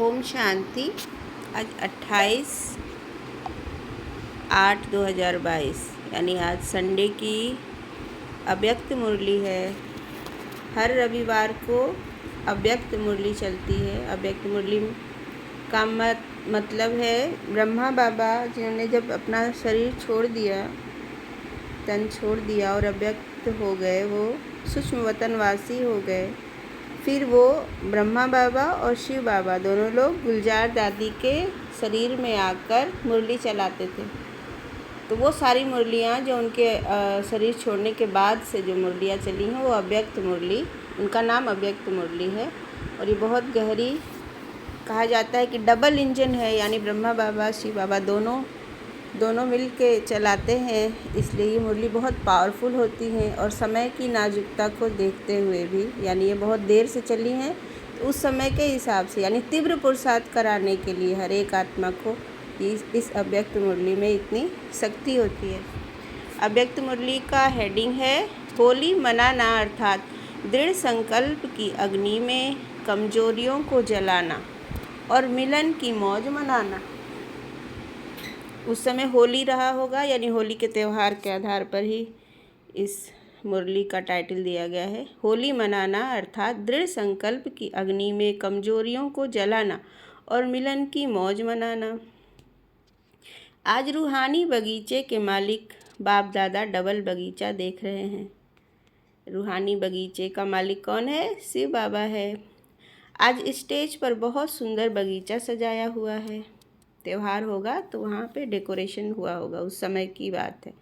ओम शांति। आज 28/8/2022 यानी आज संडे की अव्यक्त मुरली है। हर रविवार को अव्यक्त मुरली चलती है। अव्यक्त मुरली का मतलब है ब्रह्मा बाबा जिन्होंने जब अपना शरीर छोड़ दिया, तन छोड़ दिया और अव्यक्त हो गए, वो सूक्ष्म वतनवासी हो गए। फिर वो ब्रह्मा बाबा और शिव बाबा दोनों लोग गुलजार दादी के शरीर में आकर मुरली चलाते थे। तो वो सारी मुरलियाँ जो उनके शरीर छोड़ने के बाद से जो मुरलियाँ चली हैं वो अव्यक्त मुरली, उनका नाम अव्यक्त मुरली है। और ये बहुत गहरी, कहा जाता है कि डबल इंजन है, यानी ब्रह्मा बाबा शिव बाबा दोनों मिल के चलाते हैं। इसलिए ये मुरली बहुत पावरफुल होती हैं। और समय की नाजुकता को देखते हुए भी, यानी ये बहुत देर से चली हैं, तो उस समय के हिसाब से यानी तीव्र पुरुषार्थ कराने के लिए हर एक आत्मा को इस अव्यक्त मुरली में इतनी शक्ति होती है। अव्यक्त मुरली का हेडिंग है होली मनाना, अर्थात दृढ़ संकल्प की अग्नि में कमजोरियों को जलाना और मिलन की मौज मनाना। उस समय होली रहा होगा, यानी होली के त्यौहार के आधार पर ही इस मुरली का टाइटल दिया गया है। होली मनाना अर्थात दृढ़ संकल्प की अग्नि में कमजोरियों को जलाना और मिलन की मौज मनाना। आज रूहानी बगीचे के मालिक बाप दादा डबल बगीचा देख रहे हैं। रूहानी बगीचे का मालिक कौन है? शिव बाबा है। आज स्टेज पर बहुत सुंदर बगीचा सजाया हुआ है। त्यौहार होगा तो वहाँ पे डेकोरेशन हुआ होगा, उस समय की बात है।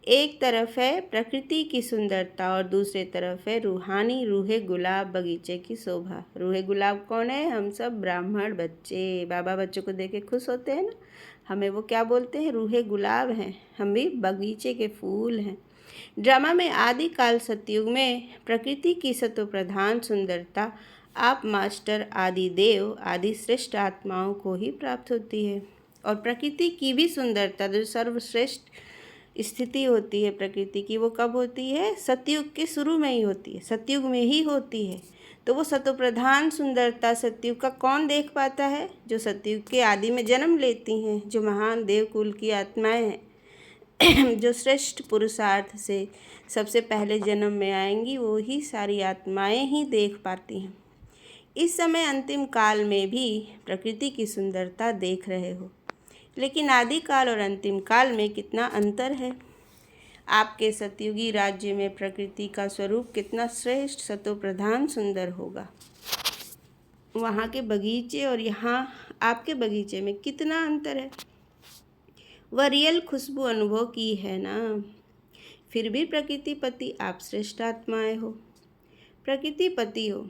एक तरफ है प्रकृति की सुंदरता और दूसरे तरफ है रूहानी रूहे गुलाब बगीचे की शोभा। रूहे गुलाब कौन है? हम सब ब्राह्मण बच्चे। बाबा बच्चों को देख के खुश होते हैं ना, हमें वो क्या बोलते हैं? रूहे गुलाब हैं। हम भी बगीचे के फूल हैं। ड्रामा में आदिकाल सतयुग में प्रकृति की सतो प्रधान सुंदरता आप मास्टर आदि देव आदि श्रेष्ठ आत्माओं को ही प्राप्त होती है। और प्रकृति की भी सुंदरता जो सर्वश्रेष्ठ स्थिति होती है प्रकृति की, वो कब होती है? सतयुग के शुरू में ही होती है, सतयुग में ही होती है। तो वो सतो प्रधान सुंदरता सतयुग का कौन देख पाता है? जो सतयुग के आदि में जन्म लेती हैं, जो महान देवकुल की आत्माएं हैं जो श्रेष्ठ पुरुषार्थ से सबसे पहले जन्म में आएंगी, वो ही सारी आत्माएं ही देख पाती हैं। इस समय अंतिम काल में भी प्रकृति की सुंदरता देख रहे हो, लेकिन आदि काल और अंतिम काल में कितना अंतर है। आपके सतयुगी राज्य में प्रकृति का स्वरूप कितना श्रेष्ठ सतो प्रधान सुंदर होगा। वहाँ के बगीचे और यहाँ आपके बगीचे में कितना अंतर है। वह रियल खुशबू अनुभव की है ना। फिर भी प्रकृति पति आप श्रेष्ठ आत्माएं हो, प्रकृति पति हो।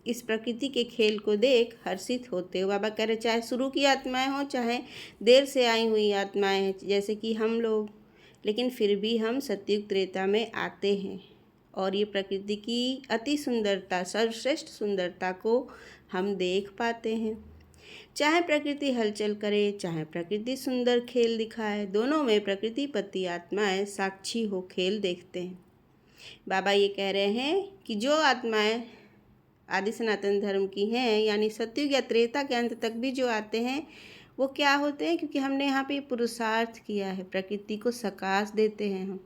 इस प्रकृति के खेल को देख हर्षित होते हो। बाबा कह रहे चाहे शुरू की आत्माएं हो, चाहे देर से आई हुई आत्माएं हैं, जैसे कि हम लोग, लेकिन फिर भी हम सतयुग त्रेता में आते हैं और ये प्रकृति की अति सुंदरता, सर्वश्रेष्ठ सुंदरता को हम देख पाते हैं। चाहे प्रकृति हलचल करे, चाहे प्रकृति सुंदर खेल दिखाए, दोनों में प्रकृति पति आत्माएं साक्षी हो खेल देखते हैं। बाबा ये कह रहे हैं कि जो आत्माएं आदि सनातन धर्म की हैं, यानी सतयुग या त्रेता के अंत तक भी जो आते हैं, वो क्या होते हैं? क्योंकि हमने यहाँ पे पुरुषार्थ किया है, प्रकृति को सकाश देते हैं हम,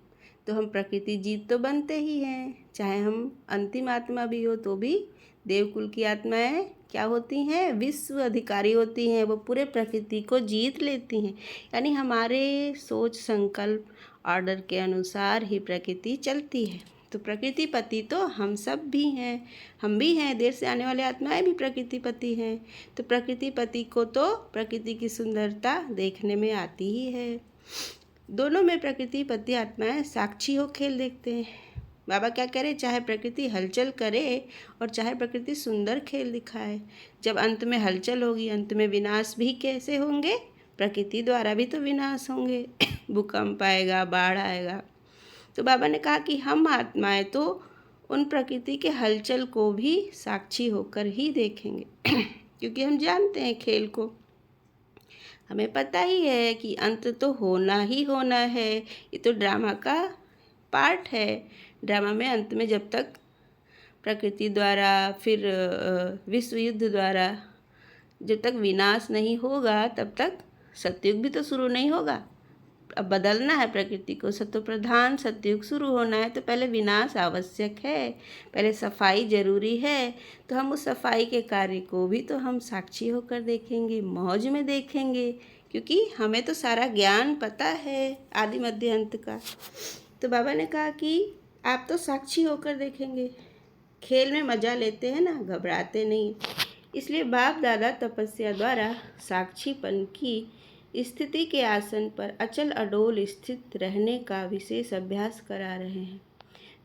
तो हम प्रकृति जीत तो बनते ही हैं। चाहे हम अंतिम आत्मा भी हो तो भी देवकुल की आत्माएं क्या होती हैं? विश्व अधिकारी होती हैं। वो पूरे प्रकृति को जीत लेती हैं। यानी हमारे सोच संकल्प ऑर्डर के अनुसार ही प्रकृति चलती है। तो प्रकृति पति तो हम सब भी हैं, हम भी हैं। देर से आने वाले आत्माएं भी प्रकृति पति हैं। तो प्रकृति पति को तो प्रकृति की सुंदरता देखने में आती ही है। दोनों में प्रकृति पति आत्माएं साक्षी हो खेल देखते हैं। बाबा क्या कह रहे? चाहे प्रकृति हलचल करे और चाहे प्रकृति सुंदर खेल दिखाए, जब अंत में हलचल होगी, अंत में विनाश भी कैसे होंगे? प्रकृति द्वारा भी तो विनाश होंगे। भूकंप आएगा, बाढ़ आएगा। तो बाबा ने कहा कि हम आत्माएं तो उन प्रकृति के हलचल को भी साक्षी होकर ही देखेंगे क्योंकि हम जानते हैं खेल को। हमें पता ही है कि अंत तो होना ही होना है। ये तो ड्रामा का पार्ट है। ड्रामा में अंत में जब तक प्रकृति द्वारा, फिर विश्व युद्ध द्वारा जब तक विनाश नहीं होगा तब तक सतयुग भी तो शुरू नहीं होगा। अब बदलना है प्रकृति को, सत्व प्रधान सतयुग शुरू होना है तो पहले विनाश आवश्यक है, पहले सफाई जरूरी है। तो हम उस सफाई के कार्य को भी तो हम साक्षी होकर देखेंगे, मौज में देखेंगे, क्योंकि हमें तो सारा ज्ञान पता है आदि मध्य अंत का। तो बाबा ने कहा कि आप तो साक्षी होकर देखेंगे। खेल में मजा लेते हैं ना, घबराते नहीं। इसलिए बाप दादा तपस्या द्वारा साक्षीपन की स्थिति के आसन पर अचल अडोल स्थित रहने का विशेष अभ्यास करा रहे हैं।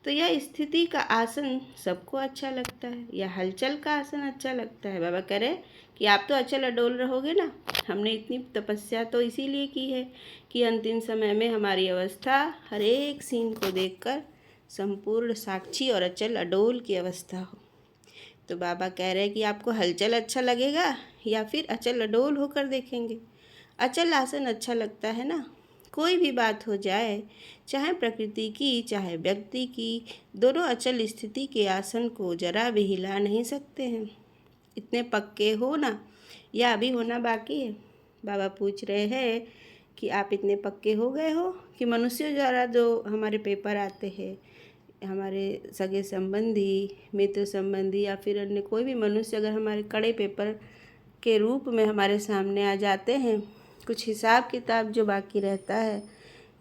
तो यह स्थिति का आसन सबको अच्छा लगता है, यह हलचल का आसन अच्छा लगता है। बाबा कह रहे कि आप तो अचल अडोल रहोगे ना। हमने इतनी तपस्या तो इसीलिए की है कि अंतिम समय में हमारी अवस्था हर एक सीन को देखकर संपूर्ण साक्षी और अचल अडोल की अवस्था हो। तो बाबा कह रहे हैं कि आपको हलचल अच्छा लगेगा या फिर अचल अडोल होकर देखेंगे। अचल आसन अच्छा लगता है ना। कोई भी बात हो जाए, चाहे प्रकृति की चाहे व्यक्ति की, दोनों अचल स्थिति के आसन को जरा भी हिला नहीं सकते हैं। इतने पक्के हो ना, या अभी होना बाकी है? बाबा पूछ रहे हैं कि आप इतने पक्के हो गए हो कि मनुष्यों द्वारा जो हमारे पेपर आते हैं, हमारे सगे संबंधी, मित्र संबंधी या फिर अन्य कोई भी मनुष्य अगर हमारे कड़े पेपर के रूप में हमारे सामने आ जाते हैं, कुछ हिसाब किताब जो बाकी रहता है,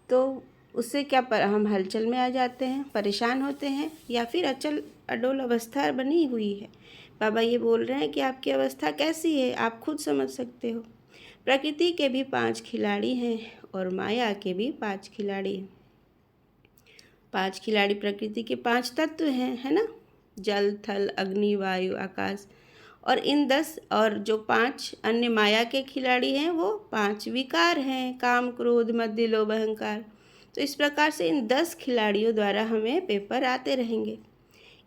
तो उससे क्या हम हलचल में आ जाते हैं, परेशान होते हैं, या फिर अचल अडोल अवस्था बनी हुई है। बाबा ये बोल रहे हैं कि आपकी अवस्था कैसी है, आप खुद समझ सकते हो। प्रकृति के भी 5 खिलाड़ी हैं और माया के भी 5 खिलाड़ी हैं। 5 खिलाड़ी प्रकृति के 5 तत्व हैं, है ना, जल थल अग्नि वायु आकाश। और इन 10 और जो 5 अन्य माया के खिलाड़ी हैं वो 5 विकार हैं, काम क्रोध मद लोभ अहंकार। तो इस प्रकार से इन 10 खिलाड़ियों द्वारा हमें पेपर आते रहेंगे।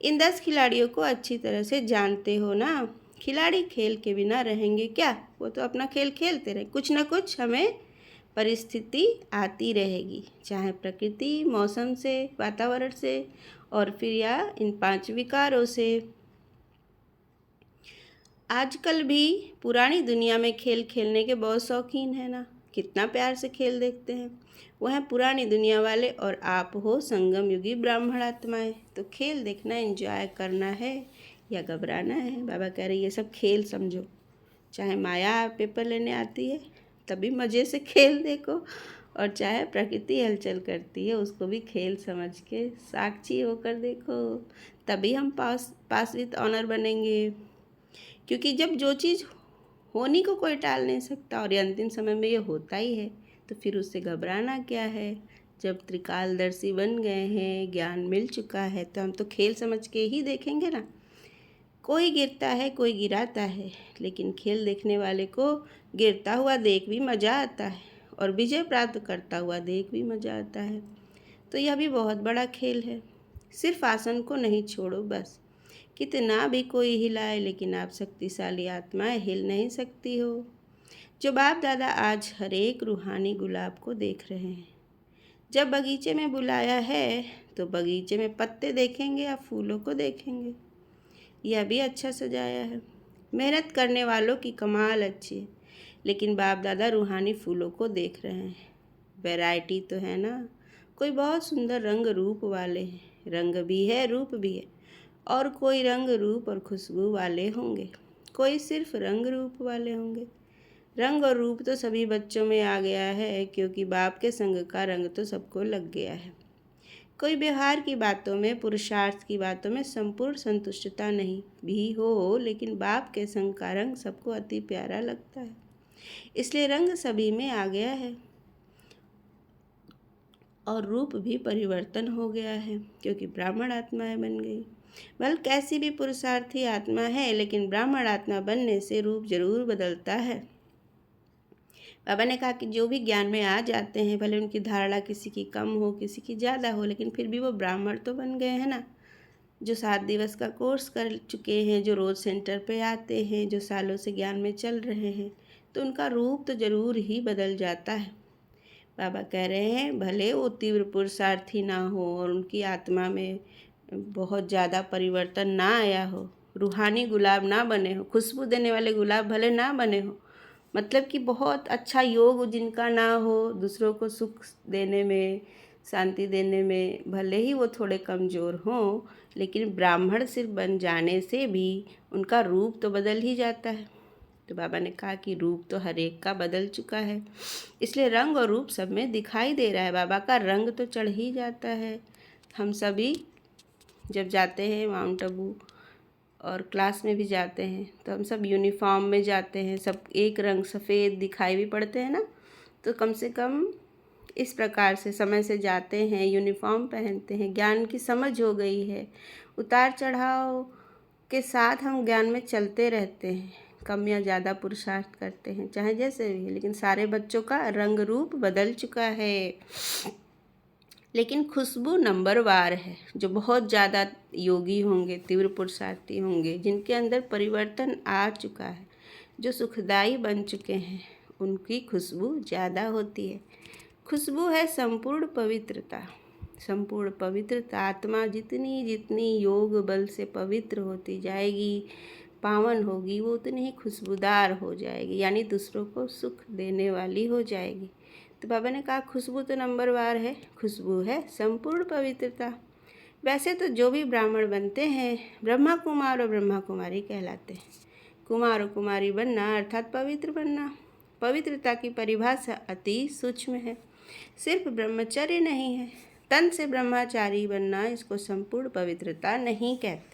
इन 10 खिलाड़ियों को अच्छी तरह से जानते हो ना। खिलाड़ी खेल के बिना रहेंगे क्या? वो तो अपना खेल खेलते रहे, कुछ ना कुछ हमें परिस्थिति आती रहेगी, चाहे प्रकृति मौसम से, वातावरण से, और फिर या इन 5 विकारों से। आजकल भी पुरानी दुनिया में खेल खेलने के बहुत शौकीन है ना, कितना प्यार से खेल देखते हैं। वो हैं पुरानी दुनिया वाले और आप हो संगम युगी ब्राह्मण आत्माएं। तो खेल देखना, एंजॉय करना है या घबराना है? बाबा कह रहे ये सब खेल समझो। चाहे माया पेपर लेने आती है तभी मज़े से खेल देखो, और चाहे प्रकृति हलचल करती है उसको भी खेल समझ के साक्षी होकर देखो, तभी हम पास विद ऑनर बनेंगे। क्योंकि जब जो चीज़ होनी को कोई टाल नहीं सकता और ये अंतिम समय में ये होता ही है, तो फिर उससे घबराना क्या है। जब त्रिकालदर्शी बन गए हैं, ज्ञान मिल चुका है, तो हम तो खेल समझ के ही देखेंगे ना। कोई गिरता है कोई गिराता है, लेकिन खेल देखने वाले को गिरता हुआ देख भी मज़ा आता है और विजय प्राप्त करता हुआ देख भी मज़ा आता है। तो यह भी बहुत बड़ा खेल है। सिर्फ आसन को नहीं छोड़ो बस, कितना भी कोई हिलाए, लेकिन आप शक्तिशाली आत्माएं हिल नहीं सकती हो। जो बाप दादा आज हर एक रूहानी गुलाब को देख रहे हैं। जब बगीचे में बुलाया है तो बगीचे में पत्ते देखेंगे या फूलों को देखेंगे? यह भी अच्छा सजाया है। मेहनत करने वालों की कमाल अच्छी है, लेकिन बाप दादा रूहानी फूलों को देख रहे हैं। वैरायटी तो है ना। कोई बहुत सुंदर रंग रूप वाले हैं, रंग भी है रूप भी है, और कोई रंग रूप और खुशबू वाले होंगे, कोई सिर्फ रंग रूप वाले होंगे। रंग और रूप तो सभी बच्चों में आ गया है, क्योंकि बाप के संग का रंग तो सबको लग गया है। कोई व्यवहार की बातों में, पुरुषार्थ की बातों में संपूर्ण संतुष्टता नहीं भी हो, लेकिन बाप के संग का रंग सबको अति प्यारा लगता है, इसलिए रंग सभी में आ गया है। और रूप भी परिवर्तन हो गया है, क्योंकि ब्राह्मण आत्माएं बन गई। बल कैसी भी पुरुषार्थी आत्मा है, लेकिन ब्राह्मण आत्मा बनने से रूप जरूर बदलता है। बाबा ने कहा कि जो भी ज्ञान में आ जाते हैं, भले उनकी धारणा किसी की कम हो किसी की ज़्यादा हो, लेकिन फिर भी वो ब्राह्मण तो बन गए हैं ना। जो 7 दिवस का कोर्स कर चुके हैं, जो रोज़ सेंटर पे आते हैं, जो सालों से ज्ञान में चल रहे हैं, तो उनका रूप तो ज़रूर ही बदल जाता है। बाबा कह रहे हैं भले वो तीव्र पुरुषार्थी ना हो और उनकी आत्मा में बहुत ज़्यादा परिवर्तन ना आया हो, रूहानी गुलाब ना बने हो, खुशबू देने वाले गुलाब भले ना बने हो, मतलब कि बहुत अच्छा योग जिनका ना हो, दूसरों को सुख देने में, शांति देने में, भले ही वो थोड़े कमज़ोर हों, लेकिन ब्राह्मण सिर्फ बन जाने से भी उनका रूप तो बदल ही जाता है। तो बाबा ने कहा कि रूप तो हर एक का बदल चुका है, इसलिए रंग और रूप सब में दिखाई दे रहा है। बाबा का रंग तो चढ़ ही जाता है। हम सभी जब जाते हैं माउंट आबू और क्लास में भी जाते हैं तो हम सब यूनिफॉर्म में जाते हैं, सब एक रंग सफ़ेद दिखाई भी पड़ते हैं ना। तो कम से कम इस प्रकार से समय से जाते हैं, यूनिफॉर्म पहनते हैं, ज्ञान की समझ हो गई है, उतार चढ़ाव के साथ हम ज्ञान में चलते रहते हैं, कम या ज़्यादा पुरुषार्थ करते हैं, चाहे जैसे भी, लेकिन सारे बच्चों का रंग रूप बदल चुका है। लेकिन खुशबू नंबरवार है। जो बहुत ज़्यादा योगी होंगे, तीव्र पुरुषार्थी होंगे, जिनके अंदर परिवर्तन आ चुका है, जो सुखदाई बन चुके हैं, उनकी खुशबू ज़्यादा होती है। खुशबू है संपूर्ण पवित्रता। संपूर्ण पवित्रता आत्मा जितनी जितनी योग बल से पवित्र होती जाएगी, पावन होगी, वो उतनी ही खुशबूदार हो जाएगी, यानी दूसरों को सुख देने वाली हो जाएगी। तो बाबा ने कहा खुशबू तो नंबरवार है, खुशबू है संपूर्ण पवित्रता। वैसे तो जो भी ब्राह्मण बनते हैं ब्रह्मा कुमार और ब्रह्मा कुमारी कहलाते हैं। कुमार और कुमारी बनना अर्थात पवित्र बनना। पवित्रता की परिभाषा अति सूक्ष्म है, सिर्फ ब्रह्मचर्य नहीं है। तन से ब्रह्मचारी बनना इसको संपूर्ण पवित्रता नहीं कहते।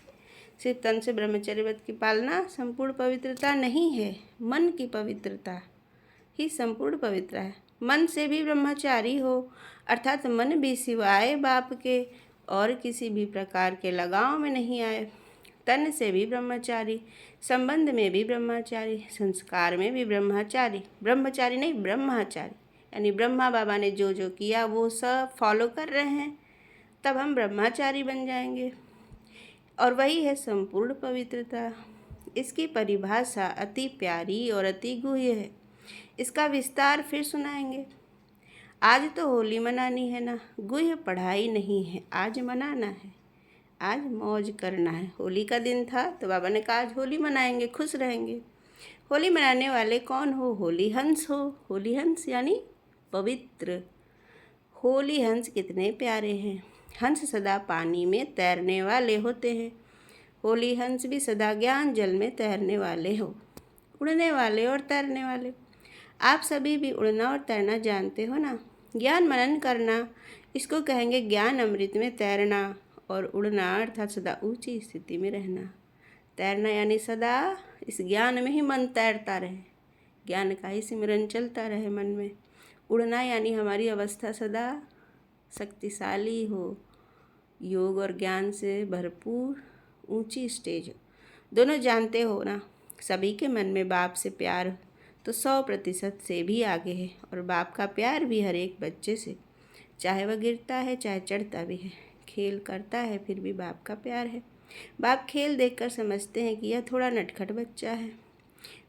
सिर्फ तन से ब्रह्मचर्य व्रत की पालना संपूर्ण पवित्रता नहीं है। मन की पवित्रता ही संपूर्ण पवित्र है। मन से भी ब्रह्मचारी हो, अर्थात मन भी सिवाय बाप के और किसी भी प्रकार के लगाव में नहीं आए। तन से भी ब्रह्मचारी, संबंध में भी ब्रह्मचारी, संस्कार में भी ब्रह्मचारी। ब्रह्मचारी नहीं, ब्रह्मचारी, यानी ब्रह्मा बाबा ने जो जो किया वो सब फॉलो कर रहे हैं, तब हम ब्रह्मचारी बन जाएंगे। और वही है संपूर्ण पवित्रता। इसकी परिभाषा अति प्यारी और अति गुह्य है। इसका विस्तार फिर सुनाएंगे। आज तो होली मनानी है ना, गुह्य पढ़ाई नहीं है, आज मनाना है, आज मौज करना है। होली का दिन था तो बाबा ने कहा आज होली मनाएंगे, खुश रहेंगे। होली मनाने वाले कौन हो? होली हंस हो। होली हंस यानी पवित्र। होली हंस कितने प्यारे हैं। हंस सदा पानी में तैरने वाले होते हैं। होली हंस भी सदा ज्ञान जल में तैरने वाले हो, उड़ने वाले और तैरने वाले। आप सभी भी उड़ना और तैरना जानते हो ना। ज्ञान मनन करना, इसको कहेंगे ज्ञान अमृत में तैरना। और उड़ना अर्थात सदा ऊंची स्थिति में रहना। तैरना यानी सदा इस ज्ञान में ही मन तैरता रहे, ज्ञान का ही सिमरन चलता रहे मन में। उड़ना यानी हमारी अवस्था सदा शक्तिशाली हो, योग और ज्ञान से भरपूर ऊंची स्टेज हो। दोनों जानते हो ना, सभी के मन में बाप से प्यार तो 100% से भी आगे है। और बाप का प्यार भी हर एक बच्चे से, चाहे वह गिरता है चाहे चढ़ता भी है, खेल करता है, फिर भी बाप का प्यार है। बाप खेल देखकर समझते हैं कि यह थोड़ा नटखट बच्चा है।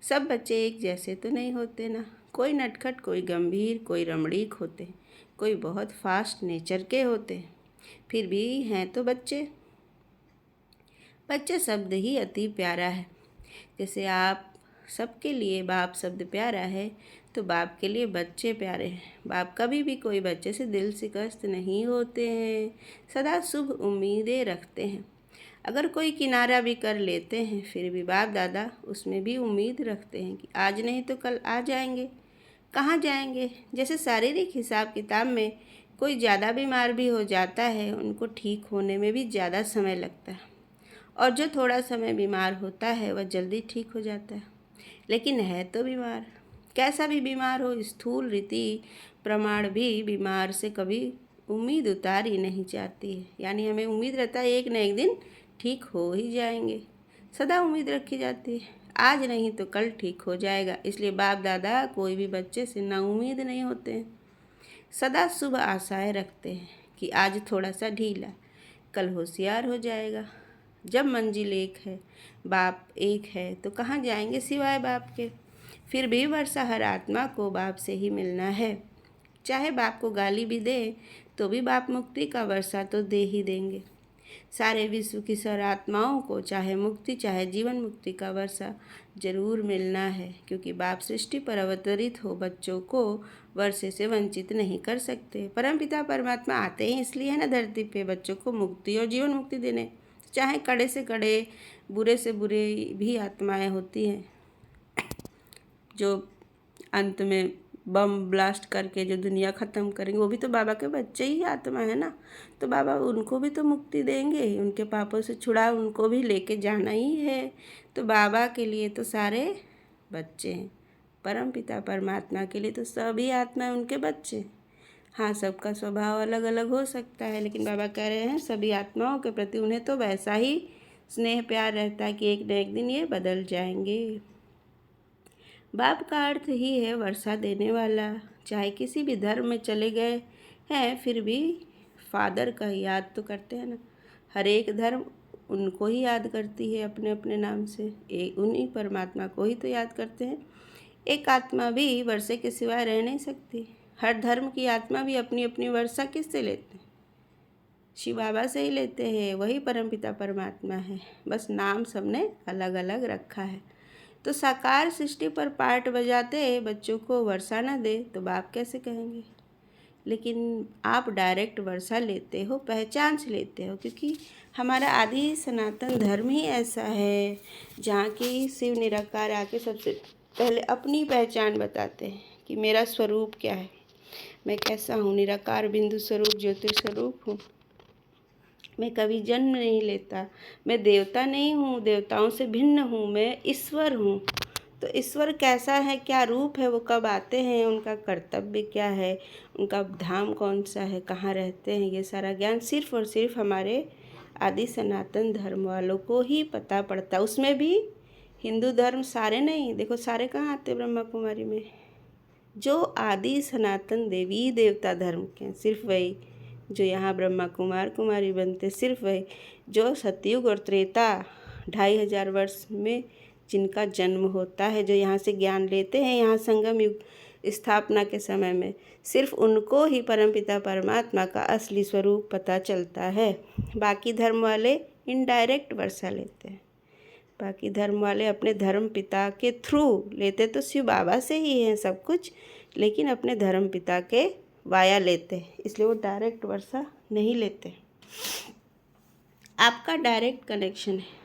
सब बच्चे एक जैसे तो नहीं होते ना, कोई नटखट, कोई गंभीर, कोई रमणीक होते हैं, कोई बहुत फास्ट नेचर के होते हैं, फिर भी हैं तो बच्चे। बच्चे शब्द ही अति प्यारा है। जैसे आप सबके लिए बाप शब्द प्यारा है, तो बाप के लिए बच्चे प्यारे हैं। बाप कभी भी कोई बच्चे से दिल शिकस्त नहीं होते हैं, सदा शुभ उम्मीदें रखते हैं। अगर कोई किनारा भी कर लेते हैं, फिर भी बाप दादा उसमें भी उम्मीद रखते हैं कि आज नहीं तो कल आ जाएंगे। कहाँ जाएंगे? जैसे शारीरिक हिसाब किताब में कोई ज़्यादा बीमार भी हो जाता है, उनको ठीक होने में भी ज़्यादा समय लगता है, और जो थोड़ा समय बीमार होता है वह जल्दी ठीक हो जाता है। लेकिन है तो बीमार। कैसा भी बीमार हो, स्थूल रीति प्रमाण भी बीमार से कभी उम्मीद उतारी नहीं जाती है, यानी हमें उम्मीद रहता है एक न एक दिन ठीक हो ही जाएंगे, सदा उम्मीद रखी जाती है, आज नहीं तो कल ठीक हो जाएगा। इसलिए बाप दादा कोई भी बच्चे से ना उम्मीद नहीं होते हैं, सदा शुभ आशाएं रखते हैं कि आज थोड़ा सा ढीला, कल होशियार हो जाएगा। जब मंजिल एक है, बाप एक है, तो कहाँ जाएंगे सिवाय बाप के। फिर भी वर्षा हर आत्मा को बाप से ही मिलना है। चाहे बाप को गाली भी दे तो भी बाप मुक्ति का वर्षा तो दे ही देंगे। सारे विश्व की सर्वात्माओं को चाहे मुक्ति चाहे जीवन मुक्ति का वर्षा जरूर मिलना है, क्योंकि बाप सृष्टि पर अवतरित हो बच्चों को वर्षे से वंचित नहीं कर सकते। परमपिता परमात्मा आते ही इसलिए है ना धरती पे, बच्चों को मुक्ति और जीवन मुक्ति देने। चाहे कड़े से कड़े बुरे से बुरे भी आत्माएं होती हैं जो अंत में बम ब्लास्ट करके जो दुनिया ख़त्म करेंगे, वो भी तो बाबा के बच्चे ही आत्मा है ना। तो बाबा उनको भी तो मुक्ति देंगे, उनके पापों से छुड़ा उनको भी लेके जाना ही है। तो बाबा के लिए तो सारे बच्चे हैं, परम पिता परमात्मा के लिए तो सभी आत्मा है उनके बच्चे। हाँ, सबका स्वभाव अलग अलग हो सकता है, लेकिन बाबा कह रहे हैं सभी आत्माओं के प्रति उन्हें तो वैसा ही स्नेह प्यार रहता है कि एक न एक दिन ये बदल जाएंगे। बाप का अर्थ ही है वर्षा देने वाला। चाहे किसी भी धर्म में चले गए हैं, फिर भी फादर का याद तो करते हैं ना। हर एक धर्म उनको ही याद करती है अपने अपने नाम से, उन्हीं परमात्मा को ही तो याद करते हैं। एक आत्मा भी वर्षे के सिवाय रह नहीं सकती। हर धर्म की आत्मा भी अपनी अपनी वर्षा किससे लेते हैं? शिव बाबा से ही लेते हैं, वही परमपिता परमात्मा है, बस नाम सबने अलग अलग रखा है। तो साकार सृष्टि पर पार्ट बजाते बच्चों को वर्षा न दे तो बाप कैसे कहेंगे? लेकिन आप डायरेक्ट वर्षा लेते हो, पहचान से लेते हो, क्योंकि हमारा आदि सनातन धर्म ही ऐसा है जहाँ की शिव निराकार आके सबसे पहले अपनी पहचान बताते हैं कि मेरा स्वरूप क्या है, मैं कैसा हूँ। निराकार बिंदु स्वरूप ज्योतिर्स्वरूप हूँ, मैं कभी जन्म नहीं लेता, मैं देवता नहीं हूँ, देवताओं से भिन्न हूँ, मैं ईश्वर हूँ। तो ईश्वर कैसा है, क्या रूप है, वो कब आते हैं, उनका कर्तव्य क्या है, उनका धाम कौन सा है, कहाँ रहते हैं, ये सारा ज्ञान सिर्फ और सिर्फ हमारे आदि सनातन धर्म वालों को ही पता पड़ता। उसमें भी हिंदू धर्म सारे नहीं, देखो सारे कहाँ आते ब्रह्मा कुमारी में, जो आदि सनातन देवी देवता धर्म के सिर्फ वही, जो यहाँ ब्रह्मा कुमार कुमारी बनते सिर्फ वही, जो सतयुग और त्रेता 2500 वर्ष में जिनका जन्म होता है, जो यहाँ से ज्ञान लेते हैं, यहाँ संगम युग स्थापना के समय में सिर्फ उनको ही परमपिता परमात्मा का असली स्वरूप पता चलता है। बाकी धर्म वाले इनडायरेक्ट वर्षा लेते हैं, बाकी धर्म वाले अपने धर्म पिता के थ्रू लेते तो शिव बाबा से ही है सब कुछ, लेकिन अपने धर्म पिता के वाया लेते हैं, इसलिए वो डायरेक्ट वर्षा नहीं लेते। आपका डायरेक्ट कनेक्शन है,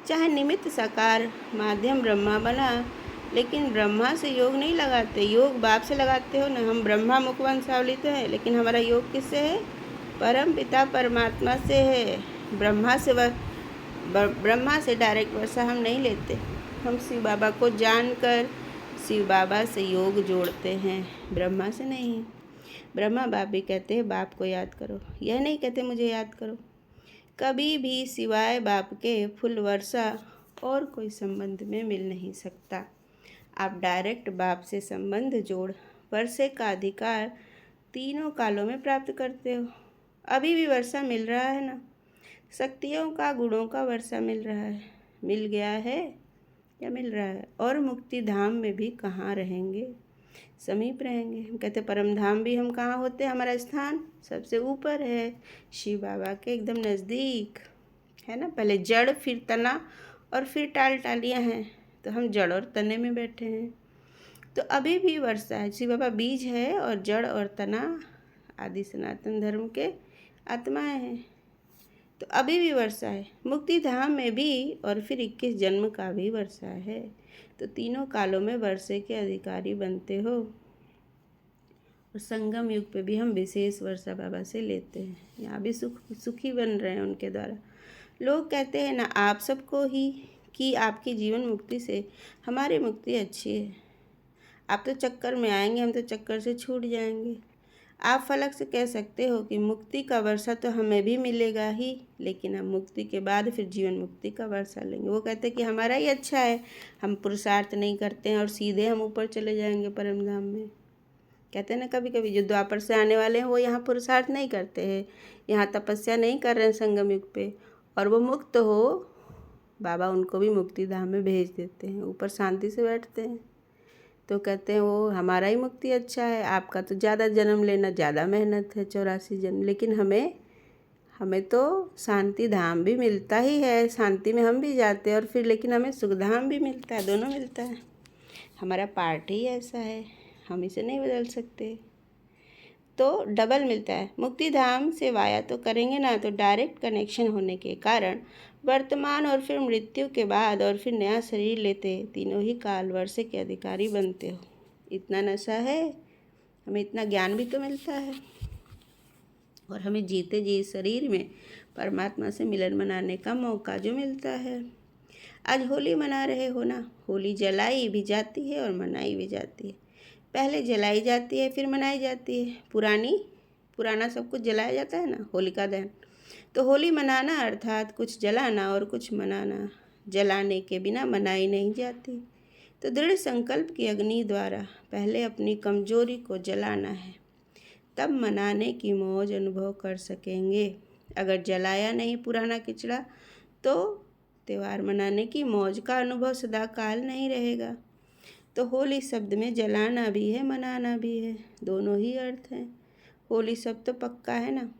चाहे निमित्त साकार माध्यम ब्रह्मा बना, लेकिन ब्रह्मा से योग नहीं लगाते, योग बाप से लगाते हो ना। हम ब्रह्मा मुख वंशावली तो है, लेकिन हमारा योग किससे है? परम पिता परमात्मा से है। ब्रह्मा से डायरेक्ट वर्षा हम नहीं लेते, हम शिव बाबा को जानकर शिव बाबा से योग जोड़ते हैं, ब्रह्मा से नहीं। ब्रह्मा बाप भी कहते हैं बाप को याद करो, यह नहीं कहते मुझे याद करो। कभी भी सिवाय बाप के फुल वर्षा और कोई संबंध में मिल नहीं सकता। आप डायरेक्ट बाप से संबंध जोड़ वर्षे का अधिकार तीनों कालों में प्राप्त करते हो। अभी भी वर्षा मिल रहा है ना, शक्तियों का गुणों का वर्षा मिल रहा है, मिल गया है या मिल रहा है। और मुक्ति धाम में भी कहाँ रहेंगे, समीप रहेंगे। हम कहते परम धाम भी हम कहाँ होते हैं, हमारा स्थान सबसे ऊपर है, शिव बाबा के एकदम नज़दीक है ना। पहले जड़ फिर तना और फिर टालियाँ हैं, तो हम जड़ और तने में बैठे हैं। तो अभी भी वर्षा है, शिव बाबा बीज है और जड़ और तना आदि सनातन धर्म के आत्माएं हैं। तो अभी भी वर्षा है, मुक्ति धाम में भी, और फिर 21 जन्म का भी वर्षा है। तो तीनों कालों में वर्षे के अधिकारी बनते हो। और संगम युग पे भी हम विशेष वर्षा बाबा से लेते हैं, यहाँ भी सुखी बन रहे हैं उनके द्वारा। लोग कहते हैं ना आप सबको ही कि आपकी जीवन मुक्ति से हमारी मुक्ति अच्छी है, आप तो चक्कर में आएंगे, हम तो चक्कर से छूट जाएंगे। आप फलक से कह सकते हो कि मुक्ति का वर्षा तो हमें भी मिलेगा ही, लेकिन हम मुक्ति के बाद फिर जीवन मुक्ति का वर्षा लेंगे। वो कहते हैं कि हमारा ही अच्छा है, हम पुरुषार्थ नहीं करते हैं और सीधे हम ऊपर चले जाएंगे परम धाम में। कहते हैं ना कभी कभी जो द्वापर से आने वाले हैं वो यहाँ पुरुषार्थ नहीं करते हैं, यहाँ तपस्या नहीं कर रहे हैं संगम युग पे, और वो मुक्त हो, बाबा उनको भी मुक्ति धाम में भेज देते हैं, ऊपर शांति से बैठते हैं। तो कहते हैं वो हमारा ही मुक्ति अच्छा है, आपका तो ज़्यादा जन्म लेना, ज़्यादा मेहनत है, 84 जन्म, लेकिन हमें हमें तो शांति धाम भी मिलता ही है, शांति में हम भी जाते हैं और फिर लेकिन हमें सुख धाम भी मिलता है, दोनों मिलता है। हमारा पार्ट ही ऐसा है, हम इसे नहीं बदल सकते, तो डबल मिलता है। मुक्ति धाम से वाया तो करेंगे ना, तो डायरेक्ट कनेक्शन होने के कारण वर्तमान और फिर मृत्यु के बाद और फिर नया शरीर लेते तीनों ही काल वर्ष के अधिकारी बनते हो। इतना नशा है, हमें इतना ज्ञान भी तो मिलता है और हमें जीते जी शरीर में परमात्मा से मिलन मनाने का मौका जो मिलता है। आज होली मना रहे हो ना, होली जलाई भी जाती है और मनाई भी जाती है। पहले जलाई जाती है फिर मनाई जाती है। पुराना सब कुछ जलाया जाता है ना, होलिका दहन। तो होली मनाना अर्थात कुछ जलाना और कुछ मनाना। जलाने के बिना मनाई नहीं जाती। तो दृढ़ संकल्प की अग्नि द्वारा पहले अपनी कमजोरी को जलाना है, तब मनाने की मौज अनुभव कर सकेंगे। अगर जलाया नहीं पुराना किचड़ा तो त्यौहार मनाने की मौज का अनुभव सदा काल नहीं रहेगा। तो होली शब्द में जलाना भी है, मनाना भी है, दोनों ही अर्थ हैं। होली शब्द तो पक्का है ना।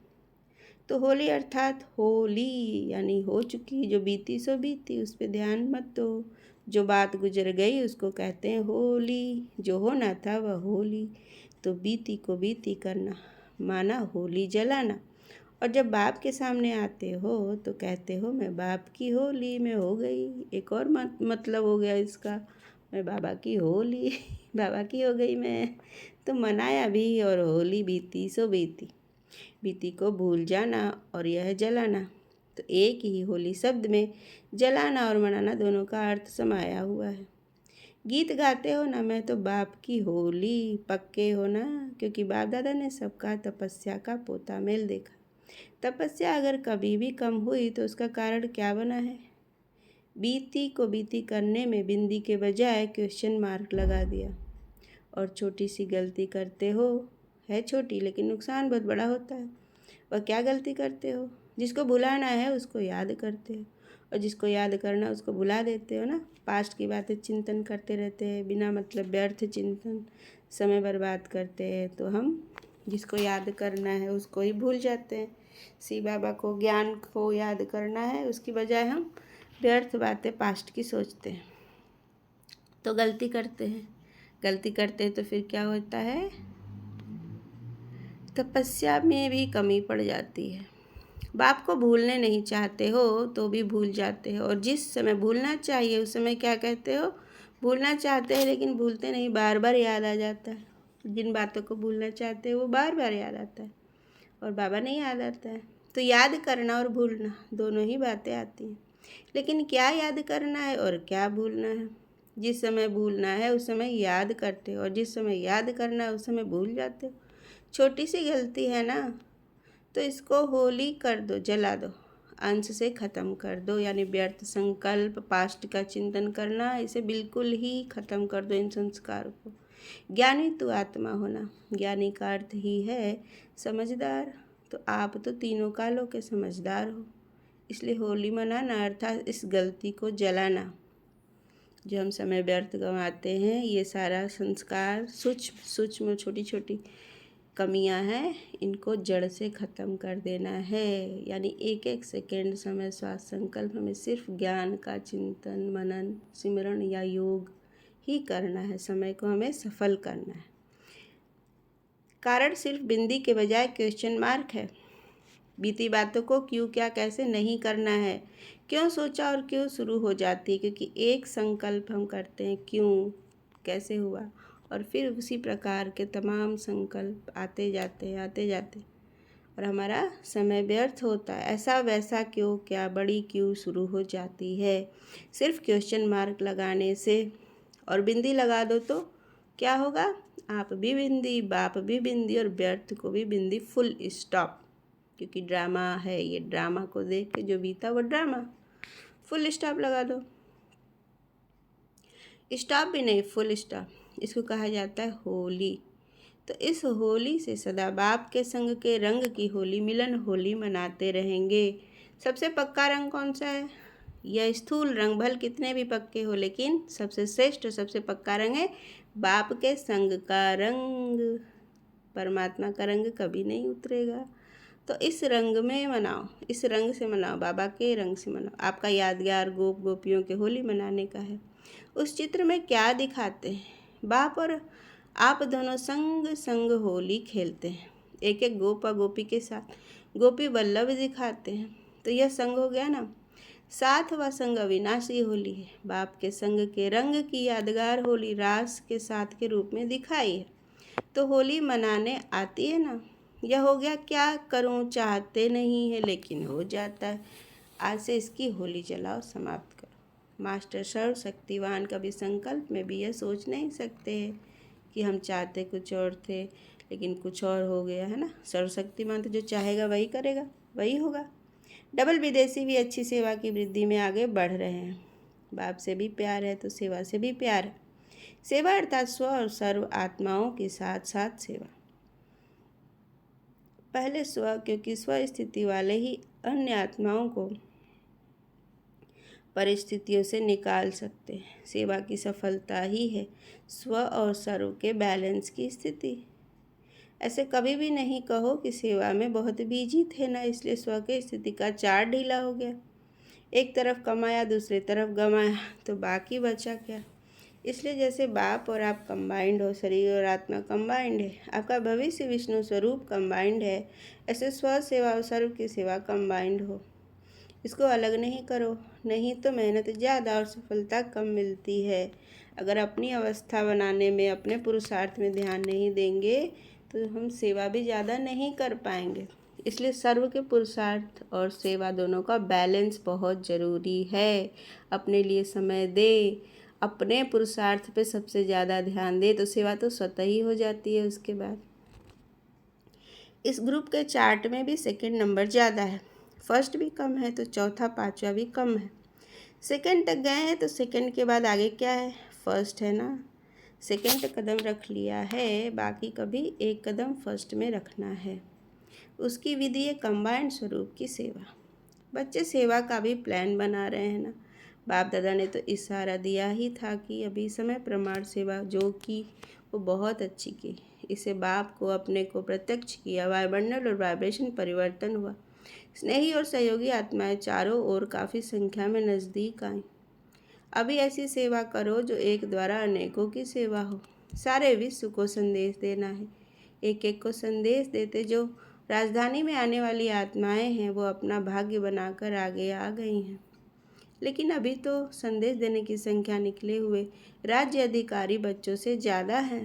तो होली अर्थात होली यानी हो चुकी, जो बीती सो बीती, उस पर ध्यान मत दो। जो बात गुजर गई उसको कहते हैं होली, जो होना था वह होली। तो बीती को बीती करना माना होली जलाना। और जब बाप के सामने आते हो तो कहते हो मैं बाप की होली में हो गई। एक और मतलब हो गया इसका, मैं बाबा की होली बाबा की हो गई मैं। तो मनाया भी और होली बीती सो बीती। बीती को भूल जाना और यह जलाना। तो एक ही होली शब्द में जलाना और मनाना दोनों का अर्थ समाया हुआ है। गीत गाते हो ना, मैं तो बाप की होली, पक्के हो ना, क्योंकि बाप दादा ने सबका तपस्या का पोता मेल देखा। तपस्या अगर कभी भी कम हुई तो उसका कारण क्या बना है? बीती को बीती करने में बिंदी के बजाय क्वेश्चन मार्क लगा दिया। और छोटी सी गलती करते हो, है छोटी लेकिन नुकसान बहुत बड़ा होता है। वह क्या गलती करते हो? जिसको भुलाना है उसको याद करते हो और जिसको याद करना उसको भुला देते हो ना। पास्ट की बातें चिंतन करते रहते हैं, बिना मतलब व्यर्थ चिंतन, समय बर्बाद करते हैं। तो हम जिसको याद करना है उसको ही भूल जाते हैं। शिव बाबा को, ज्ञान को याद करना है, उसकी बजाय हम व्यर्थ बातें पास्ट की सोचते हैं। तो गलती करते हैं तो फिर क्या होता है? तपस्या में भी कमी पड़ जाती है। बाप को भूलने नहीं चाहते हो तो भी भूल जाते हो, और जिस समय भूलना चाहिए उस समय क्या कहते हो? भूलना चाहते हैं लेकिन भूलते नहीं, बार बार याद आ जाता है। जिन बातों को भूलना चाहते हो वो बार बार याद आता है और बाबा नहीं याद आता है। तो याद करना और भूलना दोनों ही बातें आती हैं, लेकिन क्या याद करना है और क्या भूलना है? जिस समय भूलना है उस समय याद करते हो और जिस समय याद करना है उस समय भूल जाते हो। छोटी सी गलती है ना, तो इसको होली कर दो, जला दो, अंश से ख़त्म कर दो। यानी व्यर्थ संकल्प, पास्ट का चिंतन करना, इसे बिल्कुल ही ख़त्म कर दो, इन संस्कार को। ज्ञानी तो आत्मा होना, ज्ञानी का अर्थ ही है समझदार। तो आप तो तीनों कालों के समझदार हो, इसलिए होली मनाना अर्थात इस गलती को जलाना। जो हम समय व्यर्थ गंवाते हैं, ये सारा संस्कार सूक्ष्म छोटी छोटी कमियां हैं, इनको जड़ से ख़त्म कर देना है। यानी एक एक सेकेंड समय श्वास संकल्प हमें सिर्फ ज्ञान का चिंतन, मनन, सिमरण या योग ही करना है। समय को हमें सफल करना है। कारण सिर्फ बिंदी के बजाय क्वेश्चन मार्क है। बीती बातों को क्यों, क्या, कैसे नहीं करना है, क्यों सोचा और क्यों शुरू हो जाती है, क्योंकि एक संकल्प हम करते हैं क्यों, कैसे हुआ, और फिर उसी प्रकार के तमाम संकल्प आते जाते और हमारा समय व्यर्थ होता है। ऐसा वैसा क्यों, क्या, बड़ी क्यों शुरू हो जाती है सिर्फ क्वेश्चन मार्क लगाने से। और बिंदी लगा दो तो क्या होगा? आप भी बिंदी, बाप भी बिंदी और व्यर्थ को भी बिंदी, फुल स्टॉप। क्योंकि ड्रामा है ये, ड्रामा को देख के जो बीता वो ड्रामा, फुल स्टॉप लगा दो। स्टॉप भी नहीं, फुल स्टॉप, इसको कहा जाता है होली। तो इस होली से सदा बाप के संग के रंग की होली, मिलन होली मनाते रहेंगे। सबसे पक्का रंग कौन सा है? यह स्थूल रंग भल कितने भी पक्के हो, लेकिन सबसे श्रेष्ठ, सबसे पक्का रंग है बाप के संग का रंग। परमात्मा का रंग कभी नहीं उतरेगा। तो इस रंग में मनाओ, इस रंग से मनाओ, बाबा के रंग से मनाओ। आपका यादगार गोप गोपियों के होली मनाने का है। उस चित्र में क्या दिखाते हैं? बाप और आप दोनों संग संग होली खेलते हैं, एक एक गोपा गोपी के साथ गोपी वल्लभ दिखाते हैं। तो यह संग हो गया ना। साथ व संग अविनाशी होली है। बाप के संग के रंग की यादगार होली रास के साथ के रूप में दिखाई है। तो होली मनाने आती है ना। यह हो गया क्या करूं, चाहते नहीं है लेकिन हो जाता है। आज से इसकी होली जलाओ, समाप्त करो। मास्टर सर्वशक्तिवान कभी संकल्प में भी यह सोच नहीं सकते हैं कि हम चाहते कुछ और थे लेकिन कुछ और हो गया, है ना। सर्वशक्तिमान तो जो चाहेगा वही करेगा, वही होगा। डबल विदेशी भी अच्छी सेवा की वृद्धि में आगे बढ़ रहे हैं। बाप से भी प्यार है तो सेवा से भी प्यार है। सेवा अर्थात स्व और सर्व आत्माओं के साथ साथ सेवा। पहले स्व, क्योंकि स्व स्थिति वाले ही अन्य आत्माओं को परिस्थितियों से निकाल सकते हैं। सेवा की सफलता ही है स्व और सर्व के बैलेंस की स्थिति। ऐसे कभी भी नहीं कहो कि सेवा में बहुत बिजी थे ना, इसलिए स्व की स्थिति का चार्ट ढीला हो गया। एक तरफ कमाया, दूसरी तरफ गंवाया, तो बाकी बचा क्या? इसलिए जैसे बाप और आप कंबाइंड हो, शरीर और आत्मा कंबाइंड है, आपका भविष्य विष्णु स्वरूप कंबाइंड है, ऐसे स्व सेवा और सर्व की सेवा कंबाइंड हो। इसको अलग नहीं करो, नहीं तो मेहनत ज़्यादा और सफलता कम मिलती है। अगर अपनी अवस्था बनाने में, अपने पुरुषार्थ में ध्यान नहीं देंगे तो हम सेवा भी ज़्यादा नहीं कर पाएंगे। इसलिए सर्व के पुरुषार्थ और सेवा दोनों का बैलेंस बहुत ज़रूरी है। अपने लिए समय दे, अपने पुरुषार्थ पे सबसे ज़्यादा ध्यान दे तो सेवा तो स्वतः ही हो जाती है। उसके बाद इस ग्रुप के चार्ट में भी सेकंड नंबर ज़्यादा है, फर्स्ट भी कम है तो चौथा पांचवा भी कम है। सेकंड तक गए हैं तो सेकंड के बाद आगे क्या है? फर्स्ट है ना। सेकंड कदम रख लिया है, बाकी कभी एक कदम फर्स्ट में रखना है। उसकी विधि है कंबाइंड स्वरूप की सेवा। बच्चे सेवा का भी प्लान बना रहे हैं ना। बाप दादा ने तो इशारा दिया ही था कि अभी समय प्रमाण सेवा जो की वो बहुत अच्छी की। इसे बाप को अपने को प्रत्यक्ष किया, वायुमंडल और वाइब्रेशन परिवर्तन हुआ। स्नेही और सहयोगी आत्माएं चारों ओर काफ़ी संख्या में नज़दीक आईं। अभी ऐसी सेवा करो जो एक द्वारा अनेकों की सेवा हो। सारे विश्व को संदेश देना है। एक एक को संदेश देते जो राजधानी में आने वाली आत्माएं हैं वो अपना भाग्य बनाकर आगे आ गई हैं। लेकिन अभी तो संदेश देने की संख्या निकले हुए राज्य अधिकारी बच्चों से ज़्यादा है।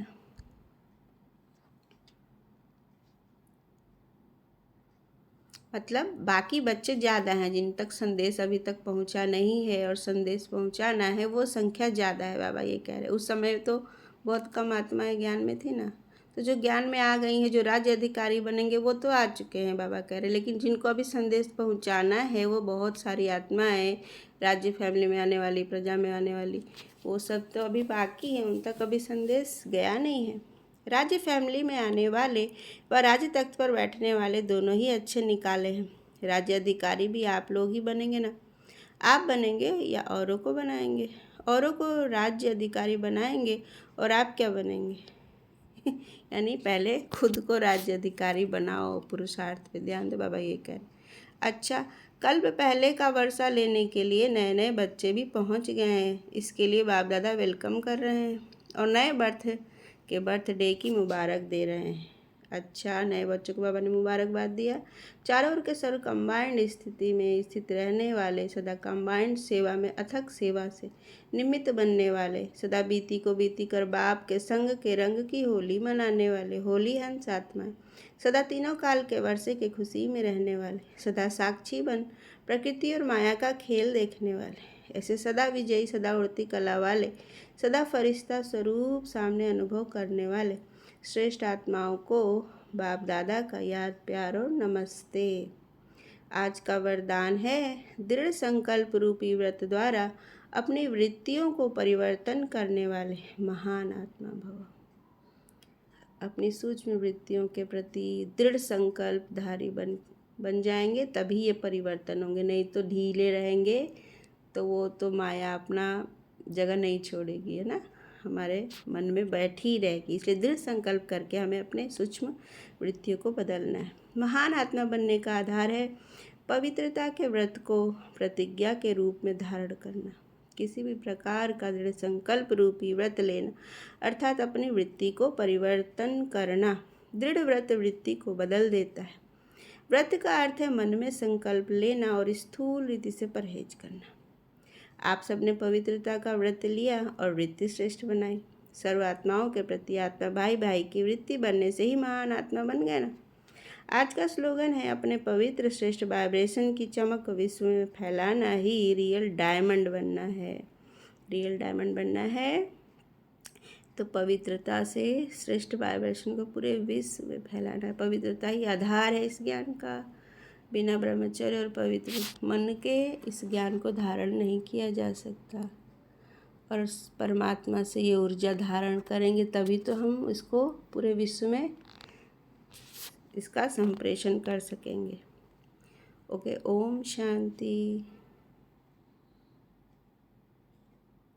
मतलब बाकी बच्चे ज़्यादा हैं जिन तक संदेश अभी तक पहुंचा नहीं है, और संदेश पहुंचाना है, वो संख्या ज़्यादा है। बाबा ये कह रहे हैं उस समय तो बहुत कम आत्माएं ज्ञान में थी ना, तो जो ज्ञान में आ गई हैं, जो राज्य अधिकारी बनेंगे वो तो आ चुके हैं बाबा कह रहे हैं। लेकिन जिनको अभी संदेश पहुंचाना है वो बहुत सारी आत्माएं, राज्य फैमिली में आने वाली, प्रजा में आने वाली, वो सब तो अभी बाकी हैं, उन तक अभी संदेश गया नहीं है। राज्य फैमिली में आने वाले व राज्य तख्त पर बैठने वाले दोनों ही अच्छे निकाले हैं। राज्य अधिकारी भी आप लोग ही बनेंगे ना। आप बनेंगे या औरों को बनाएंगे? औरों को राज्य अधिकारी बनाएंगे और आप क्या बनेंगे? यानी पहले खुद को राज्य अधिकारी बनाओ, पुरुषार्थ पे ध्यान दो, बाबा ये कह रहे। अच्छा, कल्प पहले का वर्षा लेने के लिए नए नए बच्चे भी पहुंच गए हैं। इसके लिए बाप दादा वेलकम कर रहे हैं और नए बर्थडे की मुबारक दे रहे हैं। अच्छा, नए बच्चों को बाबा ने मुबारकबाद दिया। चारों ओर के सर्व कंबाइंड स्थिति में स्थित रहने वाले, सदा कंबाइंड सेवा में अथक सेवा से निमित्त बनने वाले, सदा बीती को बीती कर बाप के संग के रंग की होली मनाने वाले होली हंस आत्माएं, सदा तीनों काल के वर्षे के खुशी में रहने वाले, सदा साक्षी बन प्रकृति और माया का खेल देखने वाले, ऐसे सदा विजयी, सदा उड़ती कला वाले, सदा फरिश्ता स्वरूप सामने अनुभव करने वाले श्रेष्ठ आत्माओं को बाप दादा का याद, प्यार और नमस्ते। आज का वरदान है दृढ़ संकल्प रूपी व्रत द्वारा अपनी वृत्तियों को परिवर्तन करने वाले महान आत्मा भव। अपनी सूक्ष्म वृत्तियों के प्रति दृढ़ संकल्पधारी बन जाएंगे, तभी ये परिवर्तन होंगे। नहीं तो ढीले रहेंगे तो वो तो माया अपना जगह नहीं छोड़ेगी, है ना, हमारे मन में बैठी रहेगी। इसलिए दृढ़ संकल्प करके हमें अपने सूक्ष्म वृत्तियों को बदलना है। महान आत्मा बनने का आधार है पवित्रता के व्रत को प्रतिज्ञा के रूप में धारण करना। किसी भी प्रकार का दृढ़ संकल्प रूपी व्रत लेना अर्थात अपनी वृत्ति को परिवर्तन करना दृढ़ व्रत वृत्ति को बदल देता है। व्रत का अर्थ है मन में संकल्प लेना और स्थूल रीति से परहेज करना। आप सबने पवित्रता का व्रत लिया और वृत्ति श्रेष्ठ बनाई। सर्व आत्माओं के प्रति आत्मा भाई भाई की वृत्ति बनने से ही महान आत्मा बन गया ना। आज का स्लोगन है अपने पवित्र श्रेष्ठ वाइब्रेशन की चमक विश्व में फैलाना ही रियल डायमंड बनना है। रियल डायमंड बनना है तो पवित्रता से श्रेष्ठ वाइब्रेशन को पूरे विश्व में फैलाना है। पवित्रता ही आधार है इस ज्ञान का। बिना ब्रह्मचर्य और पवित्र मन के इस ज्ञान को धारण नहीं किया जा सकता। और परमात्मा से ये ऊर्जा धारण करेंगे तभी तो हम इसको पूरे विश्व में इसका संप्रेषण कर सकेंगे। ओके, ओम शांति।